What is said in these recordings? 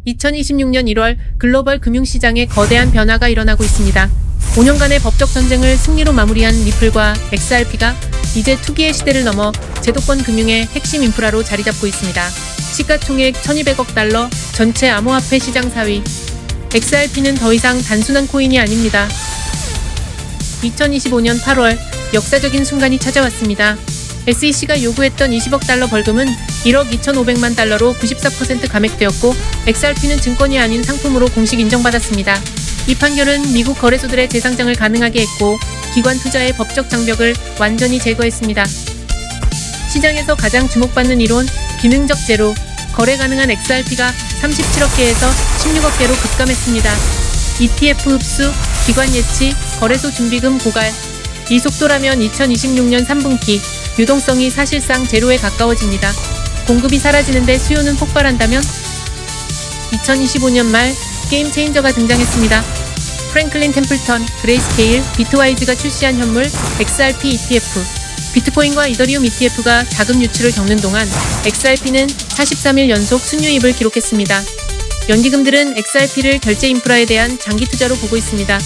2026년 1월 글로벌 금융시장에 거대한 변화가 일어나고 있습니다. 5년간의 법적 전쟁을 승리로 마무리한 리플과 XRP가 이제 투기의 시대를 넘어 제도권 금융의 핵심 인프라로 자리 잡고 있습니다. 시가총액 1200억 달러, 전체 암호화폐 시장 4위. XRP는 더 이상 단순한 코인이 아닙니다. 2025년 8월 역사적인 순간이 찾아왔습니다. SEC가 요구했던 20억 달러 벌금은 1억 2,500만 달러로 94% 감액되었고 XRP는 증권이 아닌 상품으로 공식 인정받았습니다. 이 판결은 미국 거래소들의 재상장을 가능하게 했고 기관 투자의 법적 장벽을 완전히 제거했습니다. 시장에서 가장 주목받는 이론, 기능적 제로. 거래 가능한 XRP가 37억 개에서 16억 개로 급감했습니다. ETF 흡수, 기관 예치, 거래소 준비금 고갈. 이 속도라면 2026년 3분기 유동성이 사실상 제로에 가까워집니다. 공급이 사라지는데 수요는 폭발한다면? 2025년 말 게임 체인저가 등장했습니다. 프랭클린 템플턴, 그레이스케일, 비트와이즈가 출시한 현물 XRP ETF. 비트코인과 이더리움 ETF가 자금 유출을 겪는 동안 XRP는 43일 연속 순유입을 기록했습니다. 연기금들은 XRP를 결제 인프라에 대한 장기 투자로 보고 있습니다.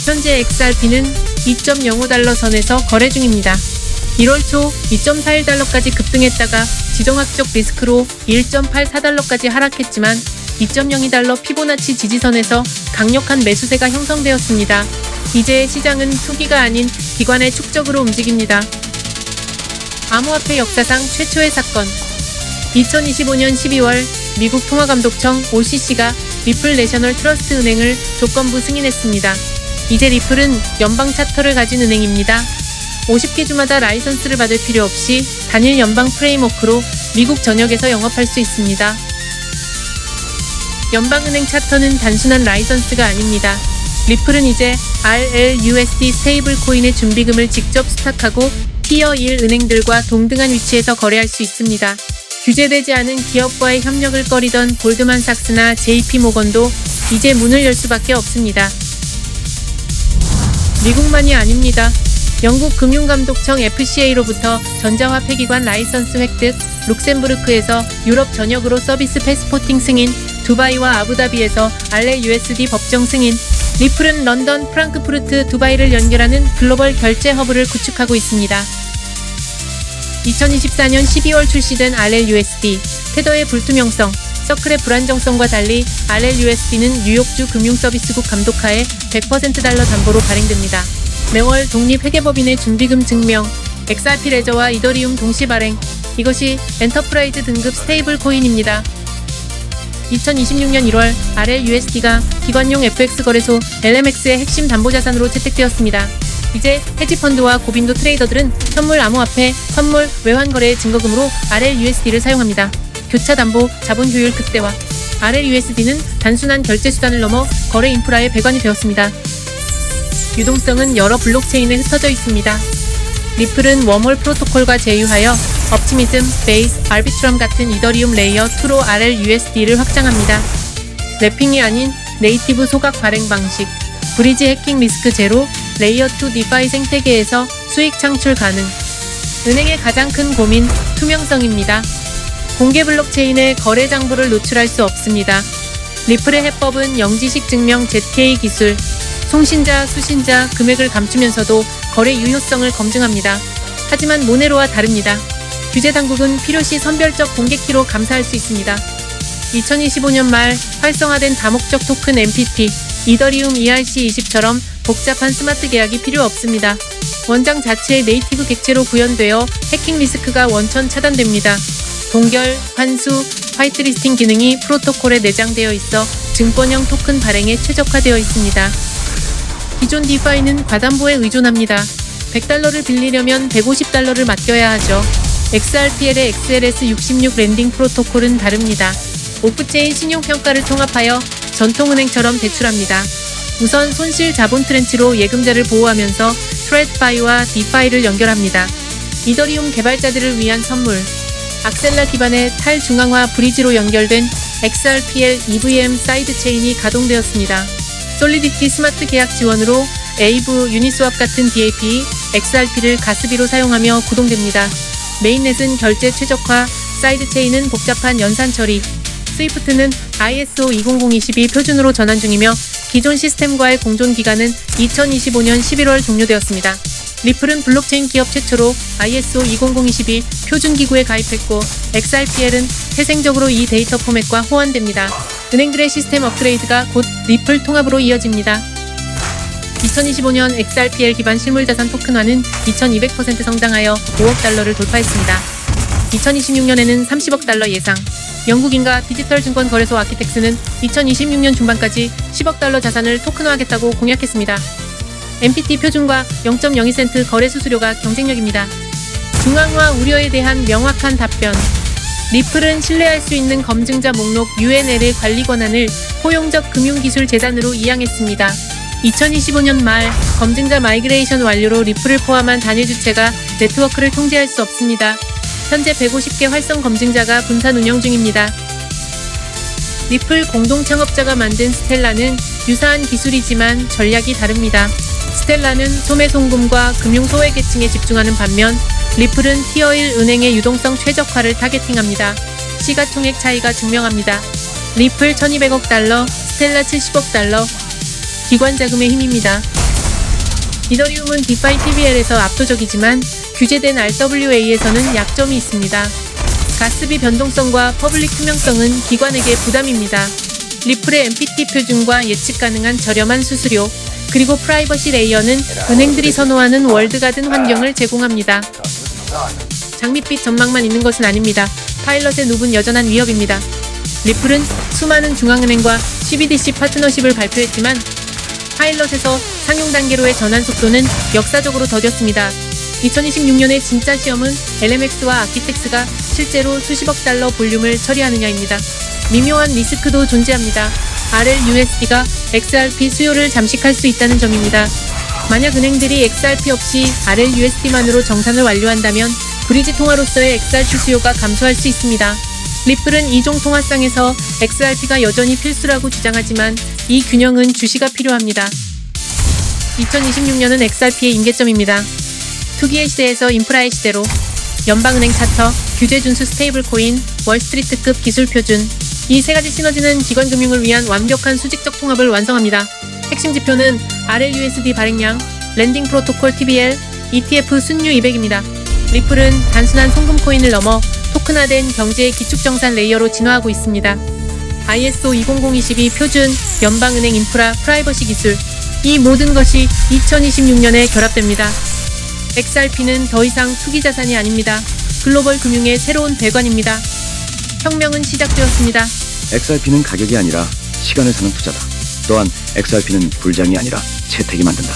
현재 XRP는 2.05달러 선에서 거래 중입니다. 1월 초 2.41달러까지 급등했다가 지정학적 리스크로 1.84달러까지 하락했지만 2.02달러 피보나치 지지선에서 강력한 매수세가 형성되었습니다. 이제 시장은 투기가 아닌 기관의 축적으로 움직입니다. 암호화폐 역사상 최초의 사건. 2025년 12월 미국 통화감독청 OCC가 리플 내셔널 트러스트 은행을 조건부 승인했습니다. 이제 리플은 연방 차터를 가진 은행입니다. 50개 주마다 라이선스를 받을 필요 없이 단일 연방 프레임워크로 미국 전역에서 영업할 수 있습니다. 연방은행 차터는 단순한 라이선스가 아닙니다. 리플은 이제 RLUSD 스테이블 코인의 준비금을 직접 수탁하고 티어 1 은행들과 동등한 위치에서 거래할 수 있습니다. 규제되지 않은 기업과의 협력을 꺼리던 골드만삭스나 JP모건도 이제 문을 열 수밖에 없습니다. 미국만이 아닙니다. 영국 금융감독청 FCA로부터 전자화폐기관 라이선스 획득, 룩셈부르크에서 유럽 전역으로 서비스 패스포팅 승인, 두바이와 아부다비에서 RLUSD 법정 승인, 리플은 런던, 프랑크푸르트, 두바이를 연결하는 글로벌 결제 허브를 구축하고 있습니다. 2024년 12월 출시된 RLUSD, 테더의 불투명성, 서클의 불안정성과 달리 RLUSD는 뉴욕주 금융서비스국 감독하에 100% 달러 담보로 발행됩니다. 매월 독립회계법인의 준비금 증명, XRP 레저와 이더리움 동시 발행, 이것이 엔터프라이즈 등급 스테이블 코인입니다. 2026년 1월 RLUSD가 기관용 FX 거래소 LMX의 핵심 담보자산으로 채택되었습니다. 이제 헤지펀드와 고빈도 트레이더들은 현물 암호화폐, 선물, 외환거래의 증거금으로 RLUSD를 사용합니다. 교차 담보, 자본 효율 극대화. RLUSD는 단순한 결제 수단을 넘어 거래 인프라의 배관이 되었습니다. 유동성은 여러 블록체인에 흩어져 있습니다. 리플은 웜홀 프로토콜과 제휴하여 옵티미즘, 베이스, 아비트럼 같은 이더리움 레이어 2로 RLUSD를 확장합니다. 랩핑이 아닌 네이티브 소각 발행 방식, 브리지 해킹 리스크 제로, 레이어 2 디파이 생태계에서 수익 창출 가능. 은행의 가장 큰 고민, 투명성입니다. 공개 블록체인에 거래 정보를 노출할 수 없습니다. 리플의 해법은 영지식 증명 ZK 기술, 송신자, 수신자, 금액을 감추면서도 거래 유효성을 검증합니다. 하지만 모네로와 다릅니다. 규제 당국은 필요시 선별적 공개키로 감사할 수 있습니다. 2025년 말 활성화된 다목적 토큰 MPT, 이더리움 ERC20처럼 복잡한 스마트 계약이 필요 없습니다. 원장 자체의 네이티브 객체로 구현되어 해킹 리스크가 원천 차단됩니다. 동결, 환수, 화이트리스팅 기능이 프로토콜에 내장되어 있어 증권형 토큰 발행에 최적화되어 있습니다. 기존 디파이는 과담보에 의존합니다. 100달러를 빌리려면 150달러를 맡겨야 하죠. XRPL의 XLS66 랜딩 프로토콜은 다릅니다. 오프체인 신용평가를 통합하여 전통은행처럼 대출합니다. 우선 손실 자본 트렌치로 예금자를 보호하면서 트레드파이와 디파이를 연결합니다. 이더리움 개발자들을 위한 선물. 악셀라 기반의 탈중앙화 브리지로 연결된 XRPL EVM 사이드체인이 가동되었습니다. 솔리디티 스마트 계약 지원으로 에이브, 유니스왑 같은 DAP, XRP를 가스비로 사용하며 구동됩니다. 메인넷은 결제 최적화, 사이드체인은 복잡한 연산 처리. 스위프트는 ISO 20022 표준으로 전환 중이며 기존 시스템과의 공존 기간은 2025년 11월 종료되었습니다. 리플은 블록체인 기업 최초로 ISO 20022 표준 기구에 가입했고 XRPL은 태생적으로 이 데이터 포맷과 호환됩니다. 은행들의 시스템 업그레이드가 곧 리플 통합으로 이어집니다. 2025년 XRPL 기반 실물자산 토큰화는 2200% 성장하여 5억 달러를 돌파했습니다. 2026년에는 30억 달러 예상. 영국인가 디지털 증권 거래소 아키텍스는 2026년 중반까지 10억 달러 자산을 토큰화하겠다고 공약했습니다. MPT 표준과 0.02센트 거래 수수료가 경쟁력입니다. 중앙화 우려에 대한 명확한 답변. 리플은 신뢰할 수 있는 검증자 목록 UNL의 관리 권한을 포용적 금융기술 재단으로 이양했습니다. 2025년 말 검증자 마이그레이션 완료로 리플을 포함한 단일 주체가 네트워크를 통제할 수 없습니다. 현재 150개 활성 검증자가 분산 운영 중입니다. 리플 공동 창업자가 만든 스텔라는 유사한 기술이지만 전략이 다릅니다. 스텔라는 소매송금과 금융 소외계층에 집중하는 반면 리플은 티어1 은행의 유동성 최적화를 타겟팅합니다. 시가총액 차이가 증명합니다. 리플 1200억 달러, 스텔라 70억 달러. 기관 자금의 힘입니다. 이더리움은 디파이 TVL에서 압도적이지만 규제된 RWA에서는 약점이 있습니다. 가스비 변동성과 퍼블릭 투명성은 기관에게 부담입니다. 리플의 MPT 표준과 예측 가능한 저렴한 수수료, 그리고 프라이버시 레이어는 은행들이 선호하는 월드가든 환경을 제공합니다. 장밋빛 전망만 있는 것은 아닙니다. 파일럿의 눕은 여전한 위협입니다. 리플은 수많은 중앙은행과 CBDC 파트너십을 발표했지만 파일럿에서 상용 단계로의 전환 속도는 역사적으로 더뎠습니다. 2026년의 진짜 시험은 LMX와 아키텍스가 실제로 수십억 달러 볼륨을 처리하느냐입니다. 미묘한 리스크도 존재합니다. RLUSD가 XRP 수요를 잠식할 수 있다는 점입니다. 만약 은행들이 XRP 없이 RLUSD만으로 정산을 완료한다면 브리지 통화로서의 XRP 수요가 감소할 수 있습니다. 리플은 이종 통화상에서 XRP가 여전히 필수라고 주장하지만 이 균형은 주시가 필요합니다. 2026년은 XRP의 임계점입니다. 투기의 시대에서 인프라의 시대로 연방은행 차터, 규제 준수 스테이블 코인, 월스트리트급 기술 표준. 이 세 가지 시너지는 기관 금융을 위한 완벽한 수직적 통합을 완성합니다. 핵심 지표는 RLUSD 발행량, 랜딩 프로토콜 TBL, ETF 순유 200입니다. 리플은 단순한 송금 코인을 넘어 토큰화된 경제의 기축정산 레이어로 진화하고 있습니다. ISO 20022 표준, 연방은행 인프라, 프라이버시 기술. 이 모든 것이 2026년에 결합됩니다. XRP는 더 이상 투기 자산이 아닙니다. 글로벌 금융의 새로운 배관입니다. 혁명은 시작되었습니다. XRP는 가격이 아니라 시간을 사는 투자다. 또한 XRP는 불장이 아니라 채택이 만든다.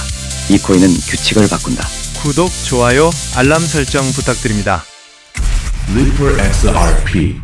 이 코인은 규칙을 바꾼다. 구독, 좋아요, 알람 설정 부탁드립니다. Ripple XRP